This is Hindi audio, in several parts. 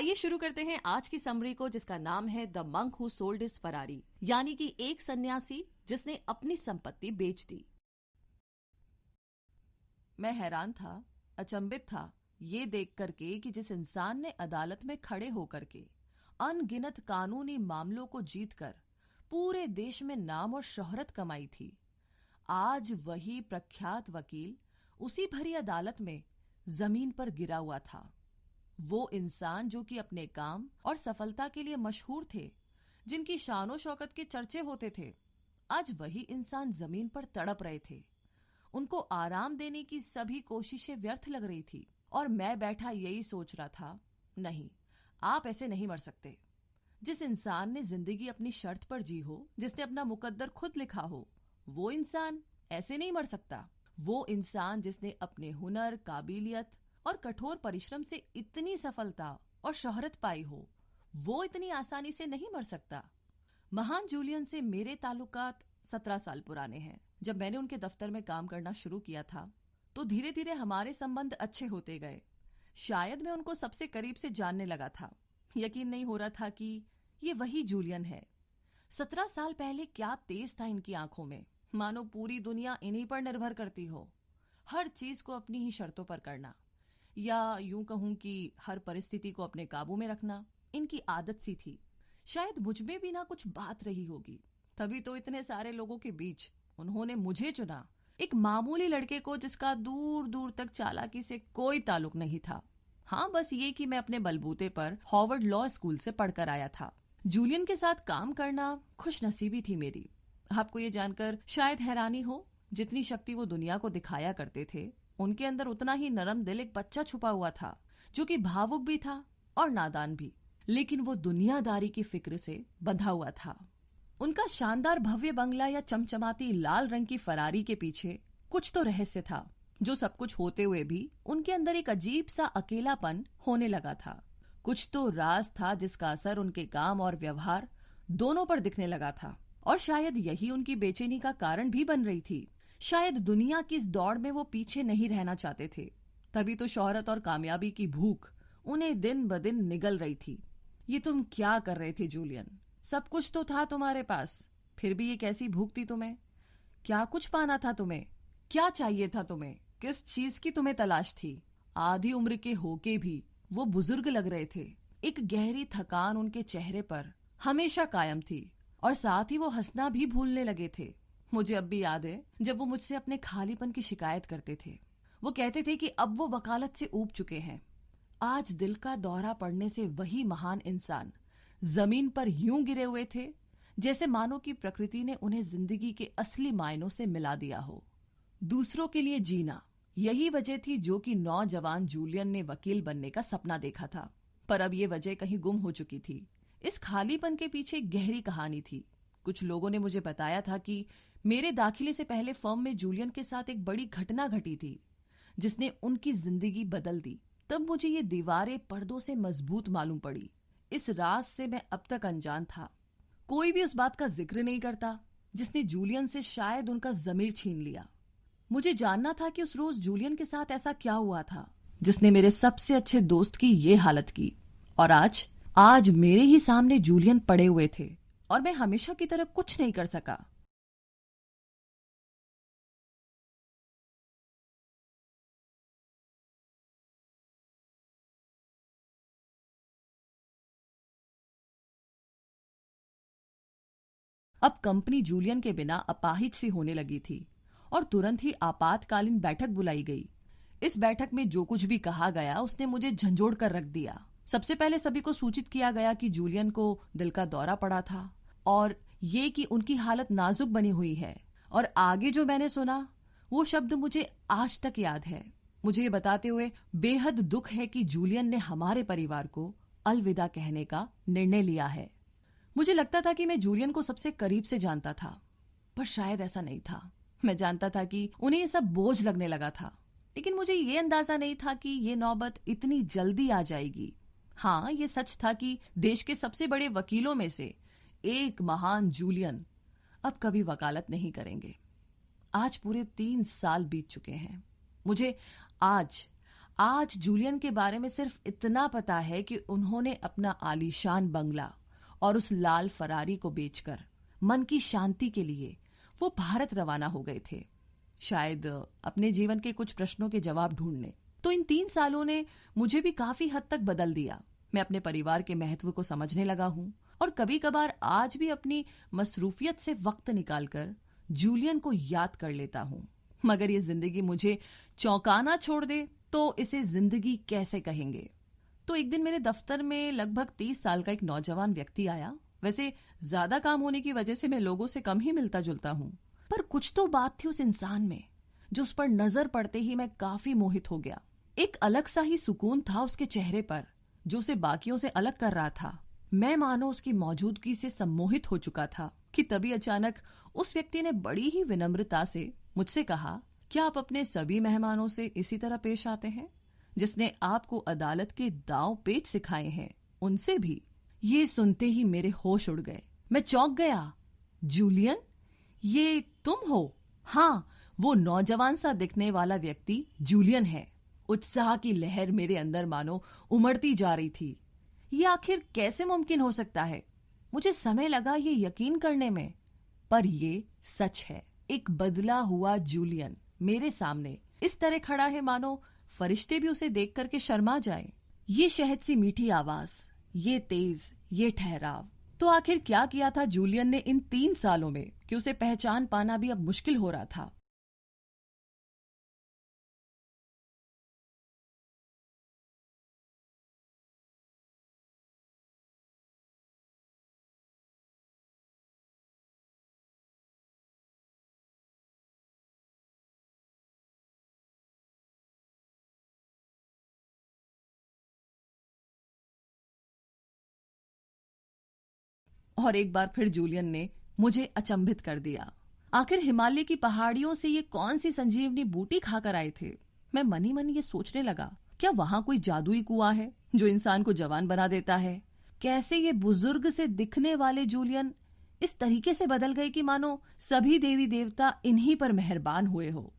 आइए शुरू करते हैं आज की समरी को, जिसका नाम है the monk who sold his Ferrari, यानी कि एक सन्यासी जिसने अपनी संपत्ति बेच दी। मैं हैरान था, अचंभित था ये देख करके कि जिस इंसान ने अदालत में खड़े होकर के अनगिनत कानूनी मामलों को जीतकर पूरे देश में नाम और शोहरत कमाई थी, आज वही प्रख्यात वकील उसी भरी अदालत में जमीन पर गिरा हुआ था। वो इंसान जो कि अपने काम और सफलता के लिए मशहूर थे, जिनकी शानो शौकत के चर्चे होते थे, आज वही इंसान जमीन पर तड़प रहे थे। उनको आराम देने की सभी कोशिशें व्यर्थ लग रही थी और मैं बैठा यही सोच रहा था, नहीं, आप ऐसे नहीं मर सकते। जिस इंसान ने जिंदगी अपनी शर्त पर जी हो, जिसने अपना मुकद्दर खुद लिखा हो, वो इंसान ऐसे नहीं मर सकता। वो इंसान जिसने अपने हुनर, काबिलियत और कठोर परिश्रम से इतनी सफलता और शोहरत पाई हो, वो इतनी आसानी से नहीं मर सकता। महान जूलियन से मेरे ताल्लुकात 17 साल पुराने हैं। जब मैंने उनके दफ्तर में काम करना शुरू किया था तो धीरे धीरे हमारे संबंध अच्छे होते गए। शायद मैं उनको सबसे करीब से जानने लगा था। यकीन नहीं हो रहा था कि ये वही जूलियन है। 17 साल पहले क्या तेज था इनकी आंखों में, मानो पूरी दुनिया इन्हीं पर निर्भर करती हो। हर चीज को अपनी ही शर्तों पर करना, या यूं कहूं कि हर परिस्थिति को अपने काबू में रखना इनकी आदत सी थी। शायद मुझ में भी ना कुछ बात रही होगी, तभी तो इतने सारे लोगों के बीच उन्होंने मुझे चुना, एक मामूली लड़के को जिसका दूर दूर तक चालाकी से कोई ताल्लुक नहीं था। हाँ, बस ये कि मैं अपने बलबूते पर हार्वर्ड लॉ स्कूल से पढ़कर आया था। जूलियन के साथ काम करना खुशनसीबी थी मेरी। आपको ये जानकर शायद हैरानी हो, जितनी शक्ति वो दुनिया को दिखाया करते थे, उनके अंदर उतना ही नरम दिल एक बच्चा छुपा हुआ था, जो कि भावुक भी था और नादान भी, लेकिन वो दुनियादारी की फिक्र से बंधा हुआ था। उनका शानदार भव्य बंगला या चमचमाती लाल रंग की फरारी के पीछे कुछ तो रहस्य था, जो सब कुछ होते हुए भी उनके अंदर एक अजीब सा अकेलापन होने लगा था। कुछ तो राज था जिसका असर उनके काम और व्यवहार दोनों पर दिखने लगा था, और शायद यही उनकी बेचैनी का कारण भी बन रही थी। शायद दुनिया की इस दौड़ में वो पीछे नहीं रहना चाहते थे, तभी तो शोहरत और कामयाबी की भूख उन्हें दिन ब दिन निगल रही थी। ये तुम क्या कर रहे थे जूलियन? सब कुछ तो था तुम्हारे पास, फिर भी ये कैसी भूख थी तुम्हें? क्या कुछ पाना था तुम्हें? क्या चाहिए था तुम्हें? किस चीज की तुम्हें तलाश थी? आधी उम्र के होके भी वो बुजुर्ग लग रहे थे। एक गहरी थकान उनके चेहरे पर हमेशा कायम थी, और साथ ही वो हंसना भी भूलने लगे थे। मुझे अब भी याद है जब वो मुझसे अपने खालीपन की शिकायत करते थे। वो कहते थे कि अब वो वकालत से ऊब चुके हैं। आज दिल का दौरा पड़ने से वही महान इंसान जमीन पर यूं गिरे हुए थे, जैसे मानो कि प्रकृति ने उन्हें जिंदगी के असली मायनों से मिला दिया हो। दूसरों के लिए जीना, यही वजह थी जो कि नौजवान जूलियन ने वकील बनने का सपना देखा था। पर अब ये वजह कहीं गुम हो चुकी थी। इस खालीपन के पीछे एक गहरी कहानी थी। कुछ लोगों ने मुझे बताया था कि मेरे दाखिले से पहले फर्म में जूलियन के साथ एक बड़ी घटना घटी थी, जिसने उनकी जिंदगी बदल दी। तब मुझे ये दीवारें पर्दों से मजबूत मालूम पड़ी। इस राज से मैं अब तक अनजान था। कोई भी उस बात का जिक्र नहीं करता जिसने जूलियन से शायद उनका ज़मीर छीन लिया। मुझे जानना था कि उस रोज जूलियन के साथ ऐसा क्या हुआ था जिसने मेरे सबसे अच्छे दोस्त की ये हालत की। और आज मेरे ही सामने जूलियन पड़े हुए थे, और मैं हमेशा की तरह कुछ नहीं कर सका। अब कंपनी जूलियन के बिना अपाहिज सी होने लगी थी, और तुरंत ही आपातकालीन बैठक बुलाई गई। इस बैठक में जो कुछ भी कहा गया उसने मुझे झंझोड़ कर रख दिया। सबसे पहले सभी को सूचित किया गया कि जूलियन को दिल का दौरा पड़ा था, और ये कि उनकी हालत नाजुक बनी हुई है। और आगे जो मैंने सुना वो शब्द मुझे आज तक याद है। मुझे ये बताते हुए बेहद दुख है कि जूलियन ने हमारे परिवार को अलविदा कहने का निर्णय लिया है। मुझे लगता था कि मैं जूलियन को सबसे करीब से जानता था, पर शायद ऐसा नहीं था। मैं जानता था कि उन्हें ये सब बोझ लगने लगा था, लेकिन मुझे ये अंदाजा नहीं था कि ये नौबत इतनी जल्दी आ जाएगी। हाँ, ये सच था कि देश के सबसे बड़े वकीलों में से एक महान जूलियन अब कभी वकालत नहीं करेंगे। आज पूरे 3 साल बीत चुके हैं। मुझे आज आज जूलियन के बारे में सिर्फ इतना पता है कि उन्होंने अपना आलीशान बंगला और उस लाल फरारी को बेचकर मन की शांति के लिए वो भारत रवाना हो गए थे, शायद अपने जीवन के कुछ प्रश्नों के जवाब ढूंढने। तो इन 3 सालों ने मुझे भी काफी हद तक बदल दिया। मैं अपने परिवार के महत्व को समझने लगा हूं और कभी कभार आज भी अपनी मसरूफियत से वक्त निकालकर जूलियन को याद कर लेता हूं। मगर ये जिंदगी मुझे चौंकाना छोड़ दे तो इसे जिंदगी कैसे कहेंगे। तो एक दिन मेरे दफ्तर में लगभग 30 साल का एक नौजवान व्यक्ति आया। वैसे ज्यादा काम होने की वजह से मैं लोगों से कम ही मिलता जुलता हूं, पर कुछ तो बात थी उस इंसान में जो उस पर नजर पड़ते ही मैं काफी मोहित हो गया। एक अलग सा ही सुकून था उसके चेहरे पर जो उसे बाकियों से अलग कर रहा था। मैं मानो उसकी मौजूदगी से सम्मोहित हो चुका था कि तभी अचानक उस व्यक्ति ने बड़ी ही विनम्रता से मुझसे कहा, क्या आप अपने सभी मेहमानों से इसी तरह पेश आते हैं? जिसने आपको अदालत के दांव पेच सिखाए हैं उनसे भी? ये सुनते ही मेरे होश उड़ गए। मैं चौंक गया। जूलियन, ये तुम हो? हाँ, वो नौजवान सा दिखने वाला व्यक्ति जूलियन है। उत्साह की लहर मेरे अंदर मानो उमड़ती जा रही थी। ये आखिर कैसे मुमकिन हो सकता है? मुझे समय लगा ये यकीन करने में, पर ये सच है। एक बदला हुआ जूलियन मेरे सामने इस तरह खड़ा है मानो फरिश्ते भी उसे देख करके शर्मा जाएं। ये शहद सी मीठी आवाज, ये तेज, ये ठहराव। तो आखिर क्या किया था जूलियन ने इन 3 सालों में कि उसे पहचान पाना भी अब मुश्किल हो रहा था। और एक बार फिर जूलियन ने मुझे अचंभित कर दिया। आखिर हिमालय की पहाड़ियों से ये कौन सी संजीवनी बूटी खाकर आए थे? मैं मन ही मन ये सोचने लगा, क्या वहां कोई जादुई कुआं है जो इंसान को जवान बना देता है? कैसे ये बुजुर्ग से दिखने वाले जूलियन इस तरीके से बदल गए कि मानो सभी देवी देवता इन्हीं पर मेहरबान हुए हो।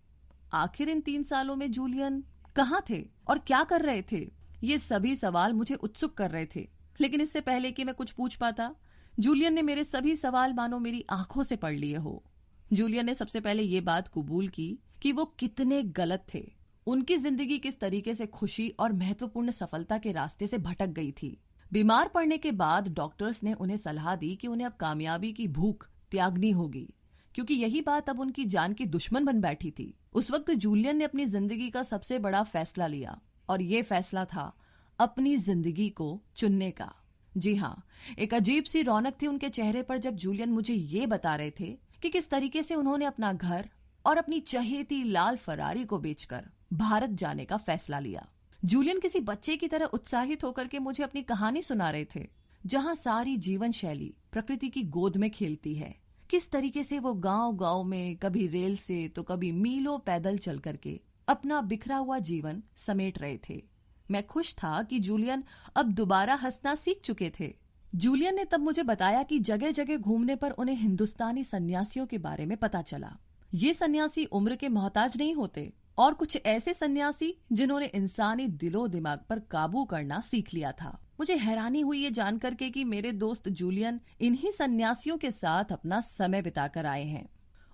आखिर इन 3 सालों में जूलियन कहाँ थे और क्या कर रहे थे? ये सभी सवाल मुझे उत्सुक कर रहे थे। लेकिन इससे पहले कि मैं कुछ पूछ पाता, जूलियन ने मेरे सभी सवाल मानो मेरी आंखों से पढ़ लिए हो। जूलियन ने सबसे पहले ये बात कबूल की कि वो कितने गलत थे। उनकी जिंदगी किस तरीके से खुशी और महत्वपूर्ण सफलता के रास्ते से भटक गई थी। बीमार पड़ने के बाद डॉक्टर्स ने उन्हें सलाह दी कि उन्हें अब कामयाबी की भूख त्यागनी होगी, क्योंकि यही बात अब उनकी जान की दुश्मन बन बैठी थी। उस वक्त जूलियन ने अपनी जिंदगी का सबसे बड़ा फैसला लिया और ये फैसला था अपनी जिंदगी को चुनने का। जी हाँ, एक अजीब सी रौनक थी उनके चेहरे पर जब जूलियन मुझे ये बता रहे थे कि किस तरीके से उन्होंने अपना घर और अपनी चहेती लाल फरारी को बेचकर भारत जाने का फैसला लिया। जूलियन किसी बच्चे की तरह उत्साहित होकर के मुझे अपनी कहानी सुना रहे थे, जहां सारी जीवन शैली प्रकृति की गोद में खेलती है। किस तरीके से वो गांव-गांव में कभी रेल से तो कभी मीलों पैदल चल करके अपना बिखरा हुआ जीवन समेट रहे थे। मैं खुश था कि जूलियन अब दोबारा हंसना सीख चुके थे। जूलियन ने तब मुझे बताया कि जगह जगह घूमने पर उन्हें हिंदुस्तानी सन्यासियों के बारे में पता चला। ये सन्यासी उम्र के मोहताज नहीं होते और कुछ ऐसे सन्यासी जिन्होंने इंसानी दिलो दिमाग पर काबू करना सीख लिया था। मुझे हैरानी हुई ये जानकर के कि मेरे दोस्त जूलियन इन्हीं सन्यासियों के साथ अपना समय बिताकर आए हैं।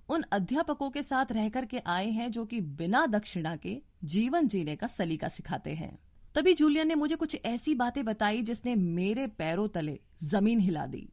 उन अध्यापकों के साथ रहकर के आए हैं जो कि बिना दक्षिणा के जीवन जीने का सलीका सिखाते हैं। तभी जूलियन ने मुझे कुछ ऐसी बातें बताई जिसने मेरे पैरों तले जमीन हिला दी।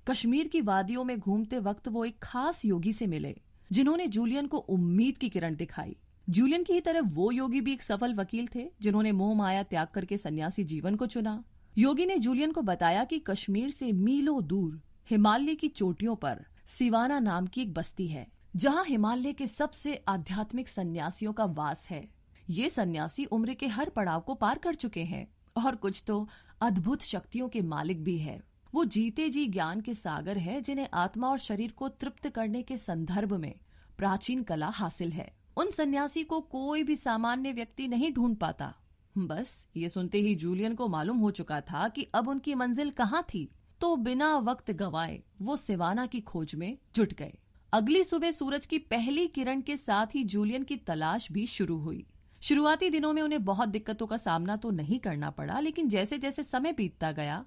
कश्मीर की वादियों में घूमते वक्त वो एक खास योगी से मिले जिन्होंने जूलियन को उम्मीद की किरण दिखाई। जूलियन की ही तरह वो योगी भी एक सफल वकील थे जिन्होंने मोह माया त्याग करके सन्यासी जीवन को चुना। योगी ने जूलियन को बताया कि कश्मीर से मीलों दूर हिमालय की चोटियों पर सिवाना नाम की एक बस्ती है, जहां हिमालय के सबसे आध्यात्मिक सन्यासियों का वास है। ये सन्यासी उम्र के हर पड़ाव को पार कर चुके हैं और कुछ तो अद्भुत शक्तियों के मालिक भी है। वो जीते जी ज्ञान के सागर है जिन्हें आत्मा और शरीर को तृप्त करने के संदर्भ में प्राचीन कला हासिल है। उन सन्यासी को कोई भी सामान्य व्यक्ति नहीं ढूंढ पाता। बस ये सुनते ही जूलियन को मालूम हो चुका था कि अब उनकी मंजिल कहाँ थी, तो बिना वक्त गवाए वो सिवाना की खोज में जुट गए। अगली सुबह सूरज की पहली किरण के साथ ही जूलियन की तलाश भी शुरू हुई। शुरुआती दिनों में उन्हें बहुत दिक्कतों का सामना तो नहीं करना पड़ा, लेकिन जैसे जैसे समय बीतता गया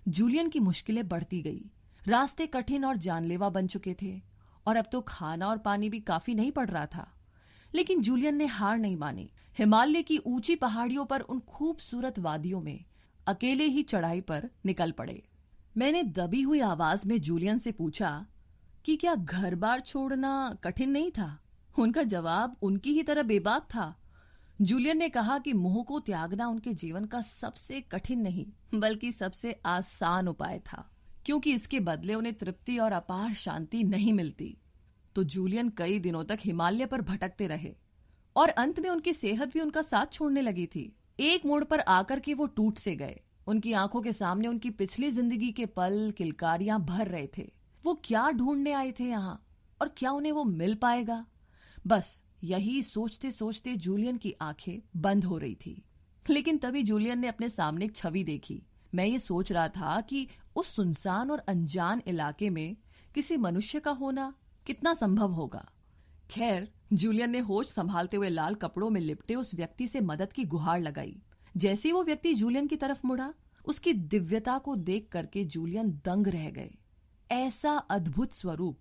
जूलियन की मुश्किलें बढ़ती गई। रास्ते कठिन और जानलेवा बन चुके थे और अब तो खाना और पानी भी काफी नहीं पड़ रहा था। लेकिन जूलियन ने हार नहीं मानी। हिमालय की ऊंची पहाड़ियों पर उन खूबसूरत वादियों में अकेले ही चढ़ाई पर निकल पड़े। मैंने दबी हुई आवाज में जूलियन से पूछा कि क्या घर बार छोड़ना कठिन नहीं था। उनका जवाब उनकी ही तरह बेबाक था। जूलियन ने कहा कि मोह को त्यागना उनके जीवन का सबसे कठिन नहीं बल्कि सबसे आसान उपाय था, क्योंकि इसके बदले उन्हें तृप्ति और अपार शांति नहीं मिलती। तो जूलियन कई दिनों तक हिमालय पर भटकते रहे और अंत में उनकी सेहत भी उनका साथ छोड़ने लगी थी। एक मोड़ पर आकर के वो टूट से गए। उनकी आंखों के सामने उनकी पिछली जिंदगी के पल किलकारियां भर रहे थे। वो क्या ढूंढने आए थे यहाँ और क्या उन्हें वो मिल पाएगा? बस यही सोचते सोचते जूलियन की आंखें बंद हो रही थी। लेकिन तभी जूलियन ने अपने सामने एक छवि देखी। मैं ये सोच रहा था कि उस सुनसान और अनजान इलाके में किसी मनुष्य का होना कितना संभव होगा। खैर, जूलियन ने होश संभालते हुए लाल कपड़ों में लिपटे उस व्यक्ति से मदद की गुहार लगाई। जैसे ही वो व्यक्ति जूलियन की तरफ मुड़ा, उसकी दिव्यता को देख करके जूलियन दंग रह गए। ऐसा अद्भुत स्वरूप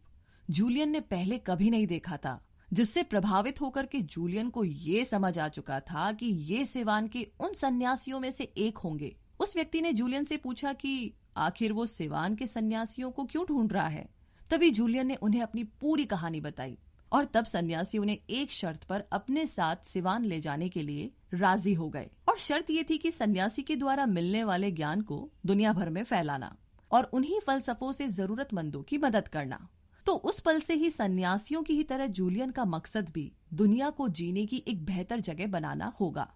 जूलियन ने पहले कभी नहीं देखा था, जिससे प्रभावित होकर के जूलियन को ये समझ आ चुका था कि ये सिवान के उन सन्यासियों में से एक होंगे। उस व्यक्ति ने जूलियन से पूछा कि आखिर वो सिवान के सन्यासियों को क्यों ढूंढ रहा है। तभी जूलियन ने उन्हें अपनी पूरी कहानी बताई और तब सन्यासी उन्हें एक शर्त पर अपने साथ सिवान ले जाने के लिए राजी हो गए। और शर्त ये थी कि सन्यासी के द्वारा मिलने वाले ज्ञान को दुनिया भर में फैलाना और उन्हीं फलसफों से जरूरतमंदों की मदद करना। तो उस पल से ही सन्यासियों की ही तरह जूलियन का मकसद भी दुनिया को जीने की एक बेहतर जगह बनाना होगा।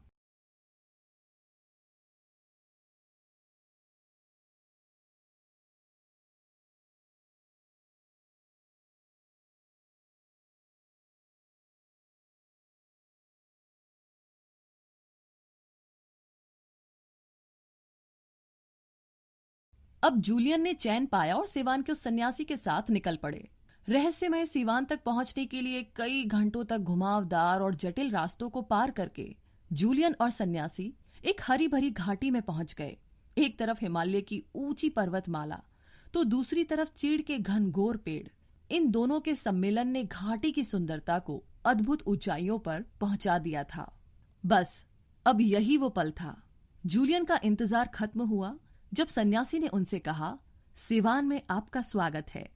अब जूलियन ने चैन पाया और सिवान के उस सन्यासी के साथ निकल पड़े। रहस्यमय सिवान तक पहुंचने के लिए कई घंटों तक घुमावदार और जटिल रास्तों को पार करके जूलियन और सन्यासी एक हरी भरी घाटी में पहुंच गए। एक तरफ हिमालय की ऊंची पर्वतमाला तो दूसरी तरफ चीड़ के घनघोर पेड़। इन दोनों के सम्मेलन ने घाटी की सुंदरता को अद्भुत ऊंचाइयों पर पहुंचा दिया था। बस अब यही वो पल था। जूलियन का इंतजार खत्म हुआ जब सन्यासी ने उनसे कहा, सिवान में आपका स्वागत है।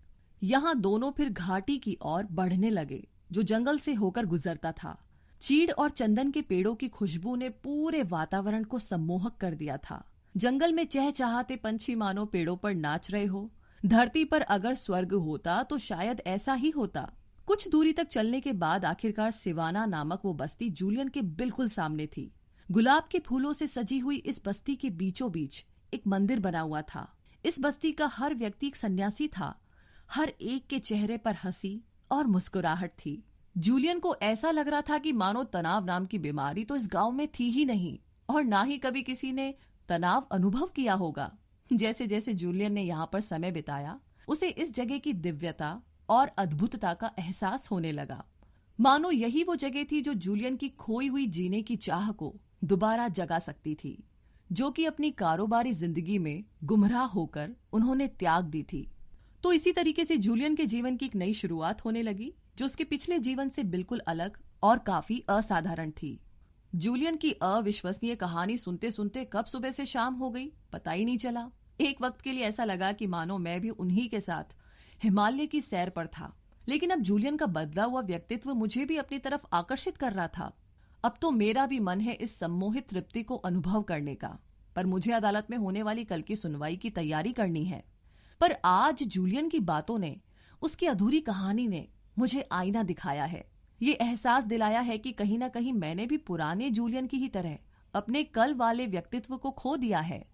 यहाँ दोनों फिर घाटी की ओर बढ़ने लगे, जो जंगल से होकर गुजरता था। चीड़ और चंदन के पेड़ों की खुशबू ने पूरे वातावरण को सम्मोहक कर दिया था। जंगल में चहचहाते पंछी मानो पेड़ों पर नाच रहे हो। धरती पर अगर स्वर्ग होता तो शायद ऐसा ही होता। कुछ दूरी तक चलने के बाद आखिरकार सिवाना नामक वो बस्ती जूलियन के बिल्कुल सामने थी। गुलाब के फूलों से सजी हुई इस बस्ती के बीचों बीच एक मंदिर बना हुआ था। इस बस्ती का हर व्यक्ति एक सन्यासी था। हर एक के चेहरे पर हंसी और मुस्कुराहट थी। जूलियन को ऐसा लग रहा था कि मानो तनाव नाम की बीमारी तो इस गांव में थी ही नहीं और ना ही कभी किसी ने तनाव अनुभव किया होगा। जैसे जैसे जूलियन ने यहाँ पर समय बिताया, उसे इस जगह की दिव्यता और अद्भुतता का एहसास होने लगा। मानो यही वो जगह थी जो जूलियन की खोई हुई जीने की चाह को दोबारा जगा सकती थी, जो कि अपनी कारोबारी जिंदगी में गुमराह होकर उन्होंने त्याग दी थी। तो इसी तरीके से जूलियन के जीवन की एक नई शुरुआत होने लगी, जो उसके पिछले जीवन से बिल्कुल अलग और काफी असाधारण थी। जूलियन की अविश्वसनीय कहानी सुनते सुनते कब सुबह से शाम हो गई पता ही नहीं चला। एक वक्त के लिए ऐसा लगा कि मानो मैं भी उन्हीं के साथ हिमालय की सैर पर था। लेकिन अब जूलियन का बदला हुआ व्यक्तित्व मुझे भी अपनी तरफ आकर्षित कर रहा था। अब तो मेरा भी मन है इस सम्मोहित तृप्ति को अनुभव करने का, पर मुझे अदालत में होने वाली कल की सुनवाई की तैयारी करनी है। पर आज जूलियन की बातों ने, उसकी अधूरी कहानी ने मुझे आईना दिखाया है। ये एहसास दिलाया है कि कहीं ना कहीं मैंने भी पुराने जूलियन की ही तरह अपने कल वाले व्यक्तित्व को खो दिया है।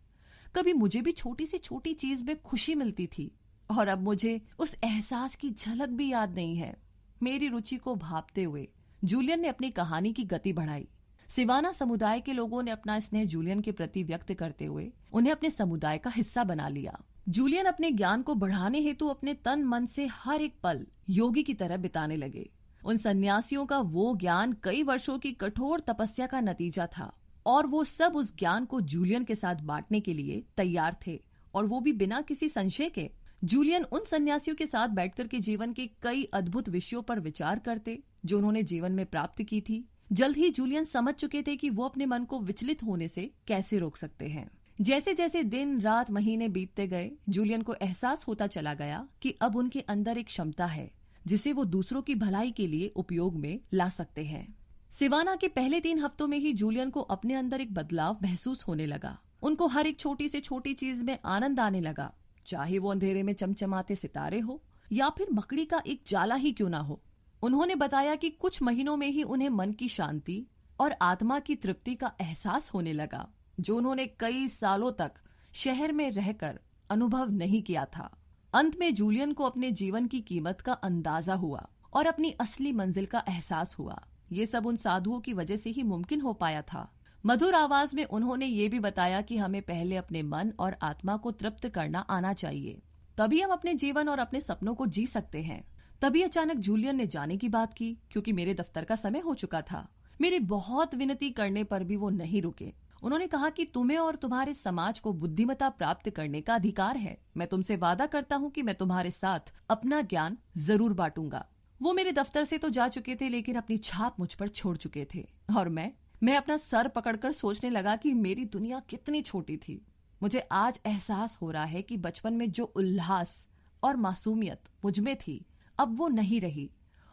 कभी मुझे भी छोटी से छोटी चीज में खुशी मिलती थी और अब मुझे उस एहसास की झलक भी याद नहीं है। मेरी रुचि को भांपते हुए जूलियन ने अपनी कहानी की गति बढ़ाई। सिवाना समुदाय के लोगों ने अपना स्नेह जूलियन के प्रति व्यक्त करते हुए उन्हें अपने समुदाय का हिस्सा बना लिया। जूलियन अपने ज्ञान को बढ़ाने हेतु अपने तन मन से हर एक पल योगी की तरह बिताने लगे। उन सन्यासियों का वो ज्ञान कई वर्षों की कठोर तपस्या का नतीजा था और वो सब उस ज्ञान को जूलियन के साथ बांटने के लिए तैयार थे, और वो भी बिना किसी संशय के। जूलियन उन सन्यासियों के साथ बैठकर के जीवन के कई अद्भुत विषयों पर विचार करते जो उन्होंने जीवन में प्राप्त की थी। जल्द ही जूलियन समझ चुके थे कि वो अपने मन को विचलित होने से कैसे रोक सकते हैं। जैसे जैसे दिन रात महीने बीतते गए, जूलियन को एहसास होता चला गया कि अब उनके अंदर एक क्षमता है जिसे वो दूसरों की भलाई के लिए उपयोग में ला सकते हैं। सिवाना के पहले 3 हफ्तों में ही जूलियन को अपने अंदर एक बदलाव महसूस होने लगा। उनको हर एक छोटी से छोटी चीज में आनंद आने लगा, चाहे वो अंधेरे में चमचमाते सितारे हो या फिर मकड़ी का एक जाला ही क्यों ना हो। उन्होंने बताया कि कुछ महीनों में ही उन्हें मन की शांति और आत्मा की तृप्ति का एहसास होने लगा, जो उन्होंने कई सालों तक शहर में रहकर अनुभव नहीं किया था। अंत में जूलियन को अपने जीवन की कीमत का अंदाजा हुआ और अपनी असली मंजिल का एहसास हुआ। ये सब उन साधुओं की वजह से ही मुमकिन हो पाया था। मधुर आवाज में उन्होंने ये भी बताया कि हमें पहले अपने मन और आत्मा को तृप्त करना आना चाहिए, तभी हम अपने जीवन और अपने सपनों को जी सकते हैं। तभी अचानक जूलियन ने जाने की बात की, क्योंकि मेरे दफ्तर का समय हो चुका था। मेरी बहुत विनती करने पर भी वो नहीं रुके। उन्होंने कहा कि तुम्हें और तुम्हारे समाज को बुद्धिमत्ता प्राप्त करने का अधिकार है। मैं तुमसे वादा करता हूँ कि मैं तुम्हारे साथ अपना ज्ञान जरूर बांटूंगा। वो मेरे दफ्तर से तो जा चुके थे, लेकिन अपनी छाप मुझ पर छोड़ चुके थे। और मैं अपना सर पकड़कर सोचने लगा कि मेरी दुनिया कितनी छोटी थी। मुझे आज एहसास हो रहा है कि बचपन में जो उल्लास और मासूमियत मुझमें थी, अब वो नहीं रही।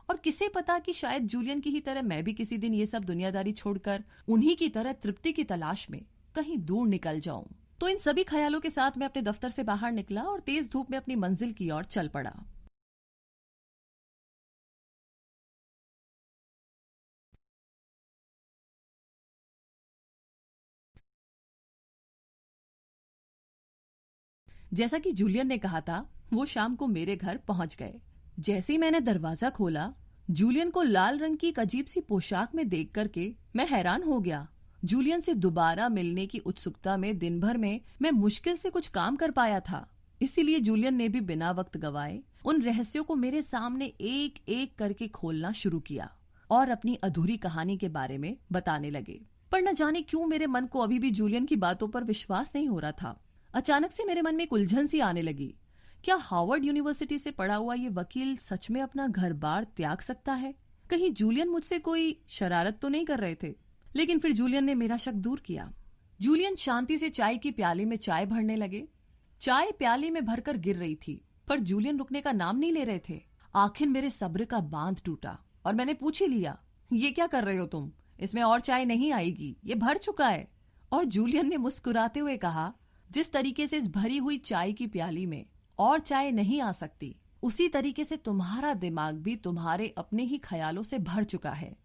और किसे पता कि शायद जूलियन की ही तरह मैं भी किसी दिन ये सब दुनियादारी छोड़कर उन्हीं की तरह तृप्ति की तलाश में कहीं दूर निकल जाऊं। तो इन सभी ख्यालों के साथ मैं अपने दफ्तर से बाहर निकला और तेज धूप में अपनी मंजिल की ओर चल पड़ा। जैसा कि जूलियन ने कहा था, वो शाम को मेरे घर पहुंच गए। जैसे ही मैंने दरवाजा खोला, जूलियन को लाल रंग की एक अजीब सी पोशाक में देख करके मैं हैरान हो गया। जूलियन से दोबारा मिलने की उत्सुकता में दिन भर में मैं मुश्किल से कुछ काम कर पाया था। इसीलिए जूलियन ने भी बिना वक्त गवाए उन रहस्यों को मेरे सामने एक एक करके खोलना शुरू किया और अपनी अधूरी कहानी के बारे में बताने लगे। पर न जाने क्यों मेरे मन को अभी भी जूलियन की बातों पर विश्वास नहीं हो रहा था। अचानक से मेरे मन में एक उलझन सी आने लगी। क्या हार्वर्ड यूनिवर्सिटी से पढ़ा हुआ ये वकील सच में अपना घर बार त्याग सकता है? कहीं जूलियन मुझसे कोई शरारत तो नहीं कर रहे थे? लेकिन फिर जूलियन ने मेरा शक दूर किया। जूलियन शांति से चाय की प्याली में चाय भरने लगे। चाय प्याली में भरकर गिर रही थी, पर जूलियन रुकने का नाम नहीं ले रहे थे। आखिर मेरे सब्र का बांध टूटा और मैंने पूछ ही लिया, ये क्या कर रहे हो तुम? इसमें और चाय नहीं आएगी, ये भर चुका है। और जूलियन ने मुस्कुराते हुए कहा, जिस तरीके से इस भरी हुई चाय की प्याली में और चाय नहीं आ सकती, उसी तरीके से तुम्हारा दिमाग भी तुम्हारे अपने ही ख्यालों से भर चुका है।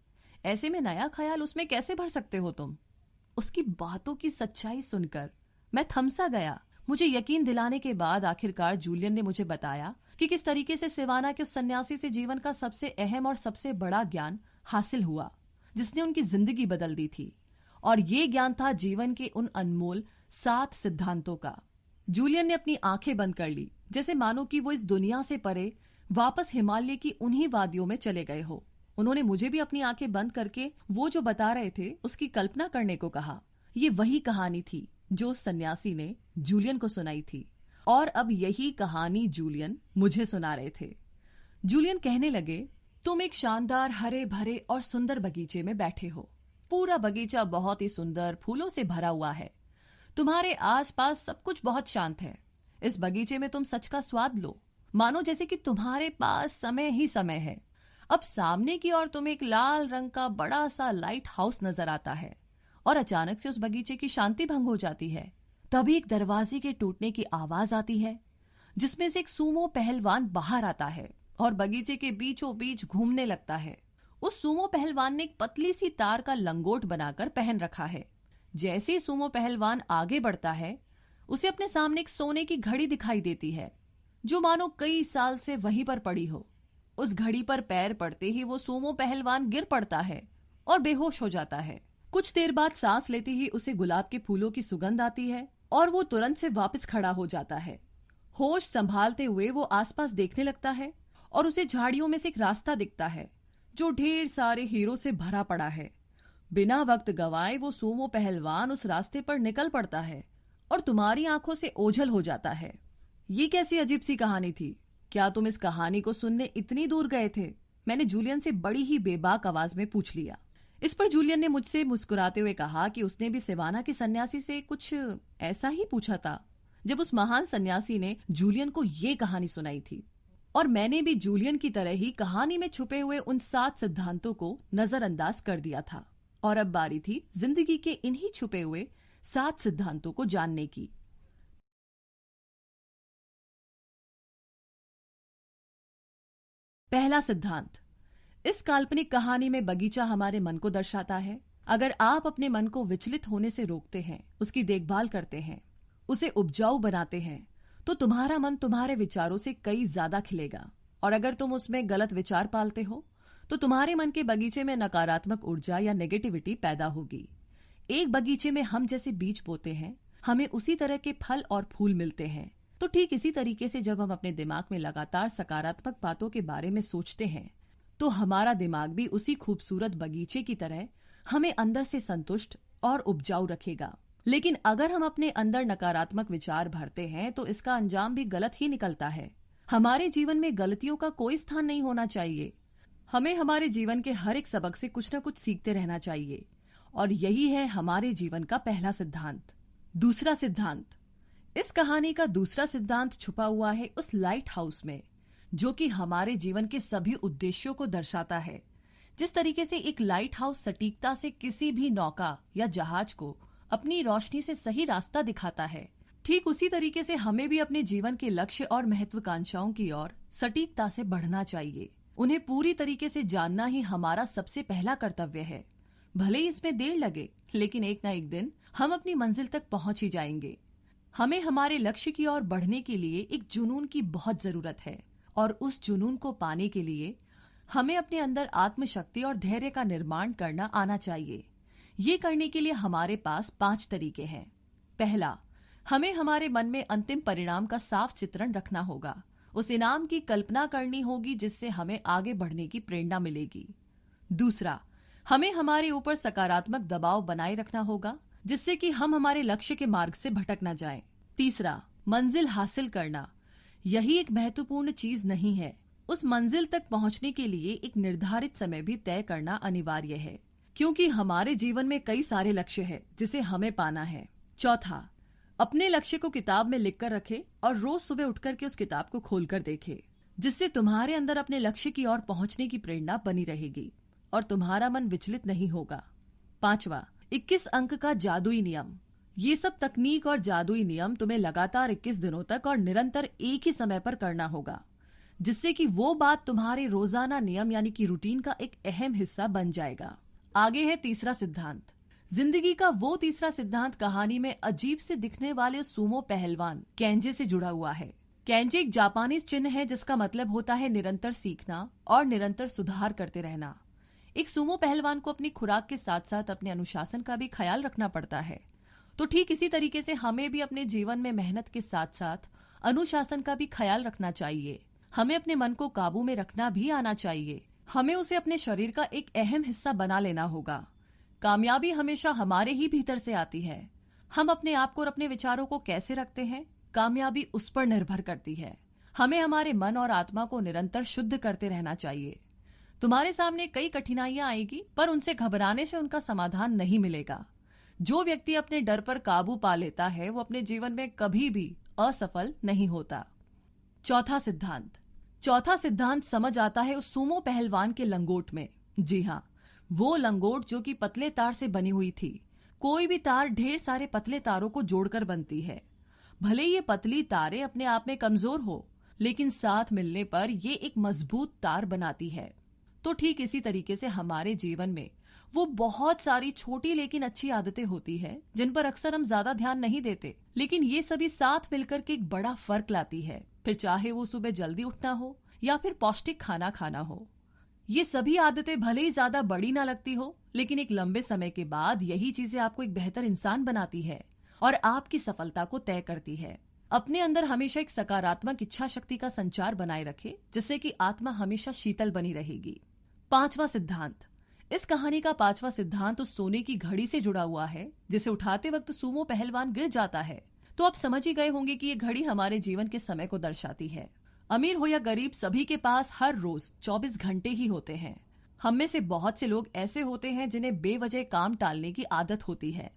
ऐसे में नया ख्याल उसमें कैसे भर सकते हो तुम? उसकी बातों की सच्चाई सुनकर मैं थमसा गया। मुझे यकीन दिलाने के बाद आखिरकार जूलियन ने मुझे बताया कि किस तरीके से सिवाना के उस सन्यासी से जीवन का सबसे अहम और सबसे बड़ा ज्ञान हासिल हुआ, जिसने उनकी जिंदगी बदल दी थी। और ये ज्ञान था जीवन के उन अनमोल 7 सिद्धांतों का। जूलियन ने अपनी आंखें बंद कर ली, जैसे मानो कि वो इस दुनिया से परे वापस हिमालय की उन्हीं वादियों में चले गए हो। उन्होंने मुझे भी अपनी आंखें बंद करके वो जो बता रहे थे उसकी कल्पना करने को कहा। ये वही कहानी थी जो सन्यासी ने जूलियन को सुनाई थी, और अब यही कहानी जूलियन मुझे सुना रहे थे। जूलियन कहने लगे, तुम एक शानदार हरे भरे और सुंदर बगीचे में बैठे हो। पूरा बगीचा बहुत ही सुंदर फूलों से भरा हुआ है। तुम्हारे आसपास सब कुछ बहुत शांत है। इस बगीचे में तुम सच का स्वाद लो, मानो जैसे कि तुम्हारे पास समय ही समय है। अब सामने की ओर तुम्हें एक लाल रंग का बड़ा सा लाइट हाउस नजर आता है, और अचानक से उस बगीचे की शांति भंग हो जाती है। तभी एक दरवाजे के टूटने की आवाज आती है, जिसमें से एक सूमो पहलवान बाहर आता है और बगीचे के बीचों बीच घूमने लगता है। उस सूमो पहलवान ने एक पतली सी तार का लंगोट बनाकर पहन रखा है। जैसे ही सूमो पहलवान आगे बढ़ता है, उसे अपने सामने एक सोने की घड़ी दिखाई देती है, जो मानो कई साल से वहीं पर पड़ी हो। उस घड़ी पर पैर पड़ते ही वो सूमो पहलवान गिर पड़ता है और बेहोश हो जाता है। कुछ देर बाद सांस लेते ही उसे गुलाब के फूलों की सुगंध आती है और वो तुरंत से वापस खड़ा हो जाता है। होश संभालते हुए वो आसपास देखने लगता है और उसे झाड़ियों में से एक रास्ता दिखता है जो ढेर सारे हीरो से भरा पड़ा है। बिना वक्त गवाए वो सूमो पहलवान उस रास्ते पर निकल पड़ता है और तुम्हारी आंखों से ओझल हो जाता है। ये कैसी अजीब सी कहानी थी? क्या तुम इस कहानी को सुनने इतनी दूर गए थे? मैंने जूलियन से बड़ी ही बेबाक आवाज में पूछ लिया। इस पर जूलियन ने मुझसे मुस्कुराते हुए कहा कि उसने भी सिवाना के सन्यासी से कुछ ऐसा ही पूछा था जब उस महान सन्यासी ने जूलियन को ये कहानी सुनाई थी। और मैंने भी जूलियन की तरह ही कहानी में छुपे हुए उन 7 सिद्धांतों को नजरअंदाज कर दिया था। और अब बारी थी जिंदगी के इन्हीं छुपे हुए 7 सिद्धांतों को जानने की। पहला सिद्धांत। इस काल्पनिक कहानी में बगीचा हमारे मन को दर्शाता है। अगर आप अपने मन को विचलित होने से रोकते हैं, उसकी देखभाल करते हैं, उसे उपजाऊ बनाते हैं, तो तुम्हारा मन तुम्हारे विचारों से कई ज्यादा खिलेगा। और अगर तुम उसमें गलत विचार पालते हो तो तुम्हारे मन के बगीचे में नकारात्मक ऊर्जा या नेगेटिविटी पैदा होगी। एक बगीचे में हम जैसे बीज बोते हैं, हमें उसी तरह के फल और फूल मिलते हैं। तो ठीक इसी तरीके से जब हम अपने दिमाग में लगातार सकारात्मक बातों के बारे में सोचते हैं तो हमारा दिमाग भी उसी खूबसूरत बगीचे की तरह हमें अंदर से संतुष्ट और उपजाऊ रखेगा। लेकिन अगर हम अपने अंदर नकारात्मक विचार भरते हैं तो इसका अंजाम भी गलत ही निकलता है। हमारे जीवन में गलतियों का कोई स्थान नहीं होना चाहिए। हमें हमारे जीवन के हर एक सबक से कुछ न कुछ सीखते रहना चाहिए। और यही है हमारे जीवन का पहला सिद्धांत। दूसरा सिद्धांत। इस कहानी का दूसरा सिद्धांत छुपा हुआ है उस लाइट हाउस में, जो कि हमारे जीवन के सभी उद्देश्यों को दर्शाता है। जिस तरीके से एक लाइट हाउस सटीकता से किसी भी नौका या जहाज को अपनी रोशनी से सही रास्ता दिखाता है, ठीक उसी तरीके से हमें भी अपने जीवन के लक्ष्य और महत्वाकांक्षाओं की ओर सटीकता से बढ़ना चाहिए। उन्हें पूरी तरीके से जानना ही हमारा सबसे पहला कर्तव्य है। भले ही इसमें देर लगे, लेकिन एक ना एक दिन हम अपनी मंजिल तक पहुंच ही जाएंगे। हमें हमारे लक्ष्य की ओर बढ़ने के लिए एक जुनून की बहुत जरूरत है, और उस जुनून को पाने के लिए हमें अपने अंदर आत्मशक्ति और धैर्य का निर्माण करना आना चाहिए। ये करने के लिए हमारे पास 5 तरीके हैं। पहला, हमें हमारे मन में अंतिम परिणाम का साफ चित्रण रखना होगा। उस इनाम की कल्पना करनी होगी जिससे हमें आगे बढ़ने की प्रेरणा मिलेगी। दूसरा, हमें हमारे ऊपर सकारात्मक दबाव बनाए रखना होगा जिससे कि हम हमारे लक्ष्य के मार्ग से भटक न जाएं। तीसरा, मंजिल हासिल करना। यही एक महत्वपूर्ण चीज नहीं है। उस मंजिल तक पहुंचने के लिए एक निर्धारित समय भी तय करना अनिवार्य है, क्योंकि हमारे जीवन में कई सारे लक्ष्य हैं जिसे हमें पाना है। चौथा, अपने लक्ष्य को किताब में लिखकर रखें और रोज सुबह उठकर के उस किताब को खोलकर देखें, जिससे तुम्हारे अंदर अपने लक्ष्य की ओर पहुंचने की प्रेरणा बनी रहेगी और तुम्हारा मन विचलित नहीं होगा। पांचवा, 21 अंक का जादुई नियम। ये सब तकनीक और जादुई नियम तुम्हें लगातार 21 दिनों तक और निरंतर एक ही समय पर करना होगा, जिससे कि वो बात तुम्हारे रोजाना नियम यानी कि रूटीन का एक अहम हिस्सा बन जाएगा। आगे है तीसरा सिद्धांत। जिंदगी का वो तीसरा सिद्धांत कहानी में अजीब से दिखने वाले सूमो पहलवान केंजे से जुड़ा हुआ है। केंजे एक जापानीज चिन्ह है जिसका मतलब होता है निरंतर सीखना और निरंतर सुधार करते रहना। एक सूमो पहलवान को अपनी खुराक के साथ साथ अपने अनुशासन का भी ख्याल रखना पड़ता है। तो ठीक इसी तरीके से हमें भी अपने जीवन में मेहनत के साथ साथ अनुशासन का भी ख्याल रखना चाहिए। हमें अपने मन को काबू में रखना भी आना चाहिए। हमें उसे अपने शरीर का एक अहम हिस्सा बना लेना होगा। कामयाबी हमेशा हमारे ही भीतर से आती है। हम अपने आप को और अपने विचारों को कैसे रखते हैं, कामयाबी उस पर निर्भर करती है। हमें हमारे मन और आत्मा को निरंतर शुद्ध करते रहना चाहिए। तुम्हारे सामने कई कठिनाइयां आएगी, पर उनसे घबराने से उनका समाधान नहीं मिलेगा। जो व्यक्ति अपने डर पर काबू पा लेता है वो अपने जीवन में कभी भी असफल नहीं होता। चौथा सिद्धांत समझ आता है उस सूमो पहलवान के लंगोट में। जी हाँ, वो लंगोट जो कि पतले तार से बनी हुई थी। कोई भी तार ढेर सारे पतले तारों को जोड़कर बनती है। भले ये पतली तारें अपने आप में कमजोर हो, लेकिन साथ मिलने पर ये एक मजबूत तार बनाती है। तो ठीक इसी तरीके से हमारे जीवन में वो बहुत सारी छोटी लेकिन अच्छी आदतें होती है जिन पर अक्सर हम ज्यादा ध्यान नहीं देते, लेकिन ये सभी साथ मिलकर के एक बड़ा फर्क लाती है। फिर चाहे वो सुबह जल्दी उठना हो या फिर पौष्टिक खाना खाना हो। ये सभी आदतें भले ही ज्यादा बड़ी ना लगती हो, लेकिन एक लंबे समय के बाद यही चीजें आपको एक बेहतर इंसान बनाती है और आपकी सफलता को तय करती है। अपने अंदर हमेशा एक सकारात्मक इच्छा शक्ति का संचार बनाए रखें, जिससे कि आत्मा हमेशा शीतल बनी रहेगी। पांचवा सिद्धांत। इस कहानी का पांचवा सिद्धांत उस सोने की घड़ी से जुड़ा हुआ है जिसे उठाते वक्त सूमो पहलवान गिर जाता है। तो आप समझ ही गए होंगे कि ये घड़ी हमारे जीवन के समय को दर्शाती है। अमीर हो या गरीब, सभी के पास हर रोज 24 घंटे ही होते हैं। हम में से बहुत से लोग ऐसे होते हैं जिन्हें बेवजह काम टालने की आदत होती है।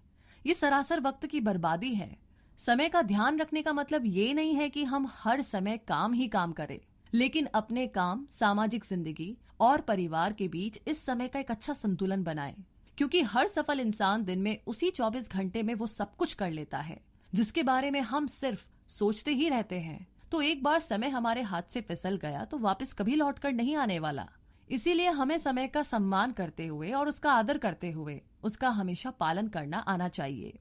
ये सरासर वक्त की बर्बादी है। समय का ध्यान रखने का मतलब ये नहीं है कि हम हर समय काम ही काम करें, लेकिन अपने काम, सामाजिक जिंदगी और परिवार के बीच इस समय का एक अच्छा संतुलन बनाएं। क्योंकि हर सफल इंसान दिन में उसी 24 घंटे में वो सब कुछ कर लेता है जिसके बारे में हम सिर्फ सोचते ही रहते हैं। तो एक बार समय हमारे हाथ से फिसल गया तो वापस कभी लौटकर नहीं आने वाला। इसीलिए हमें समय का सम्मान करते हुए और उसका आदर करते हुए उसका हमेशा पालन करना आना चाहिए।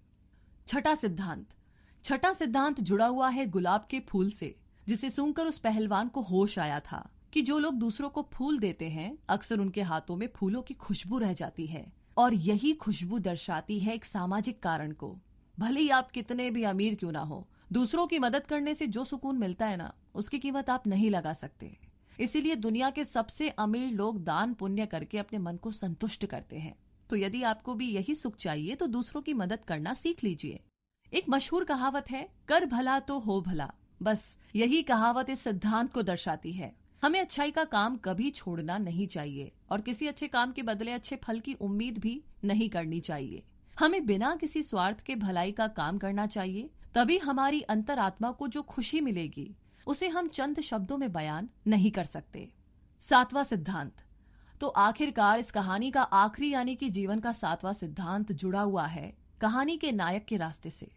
छठा सिद्धांत। छठा सिद्धांत जुड़ा हुआ है गुलाब के फूल से, जिसे सूंघकर उस पहलवान को होश आया था कि जो लोग दूसरों को फूल देते हैं अक्सर उनके हाथों में फूलों की खुशबू रह जाती है, और यही खुशबू दर्शाती है एक सामाजिक कारण को। भले ही आप कितने भी अमीर क्यों ना हो, दूसरों की मदद करने से जो सुकून मिलता है ना, उसकी कीमत आप नहीं लगा सकते। इसीलिए दुनिया के सबसे अमीर लोग दान पुण्य करके अपने मन को संतुष्ट करते हैं। तो यदि आपको भी यही सुख चाहिए तो दूसरों की मदद करना सीख लीजिए। एक मशहूर कहावत है, कर भला तो हो भला। बस यही कहावत इस सिद्धांत को दर्शाती है। हमें अच्छाई का काम कभी छोड़ना नहीं चाहिए और किसी अच्छे काम के बदले अच्छे फल की उम्मीद भी नहीं करनी चाहिए। हमें बिना किसी स्वार्थ के भलाई का काम करना चाहिए, तभी हमारी अंतरात्मा को जो खुशी मिलेगी उसे हम चंद शब्दों में बयान नहीं कर सकते। सातवां सिद्धांत। तो आखिरकार इस कहानी का आखिरी यानी कि जीवन का सातवां सिद्धांत जुड़ा हुआ है कहानी के नायक के रास्ते से।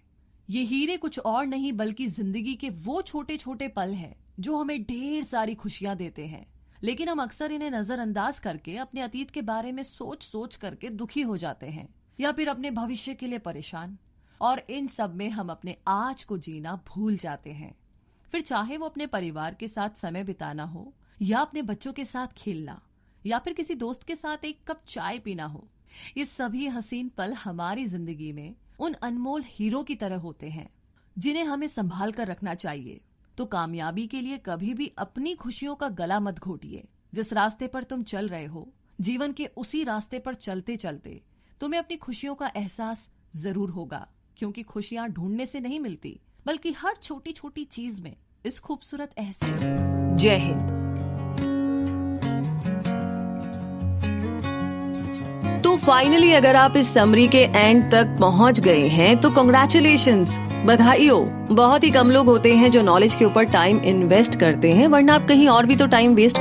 ये हीरे कुछ और नहीं बल्कि जिंदगी के वो छोटे छोटे पल हैं जो हमें ढेर सारी खुशियां देते हैं, लेकिन हम अक्सर इन्हें नजरअंदाज करके अपने अतीत के बारे में सोच सोच करके दुखी हो जाते हैं या फिर अपने भविष्य के लिए परेशान, और इन सब में हम अपने आज को जीना भूल जाते हैं। फिर चाहे वो अपने परिवार के साथ समय बिताना हो या अपने बच्चों के साथ खेलना या फिर किसी दोस्त के साथ एक कप चाय पीना हो, ये सभी हसीन पल हमारी जिंदगी में उन अनमोल हीरो की तरह होते हैं जिन्हें हमें संभाल कर रखना चाहिए। तो कामयाबी के लिए कभी भी अपनी खुशियों का गला मत घोटिए। जिस रास्ते पर तुम चल रहे हो, जीवन के उसी रास्ते पर चलते चलते तुम्हें अपनी खुशियों का एहसास जरूर होगा, क्योंकि खुशियां ढूंढने से नहीं मिलती बल्कि हर छोटी छोटी चीज में इस खूबसूरत एहसास। जय हिंद। तो फाइनली अगर आप इस समरी के एंड तक पहुंच गए हैं तो कांग्रेचुलेशंस, बधाई हो। बहुत ही कम लोग होते हैं जो नॉलेज के ऊपर टाइम इन्वेस्ट करते हैं, वरना आप कहीं और भी तो टाइम वेस्ट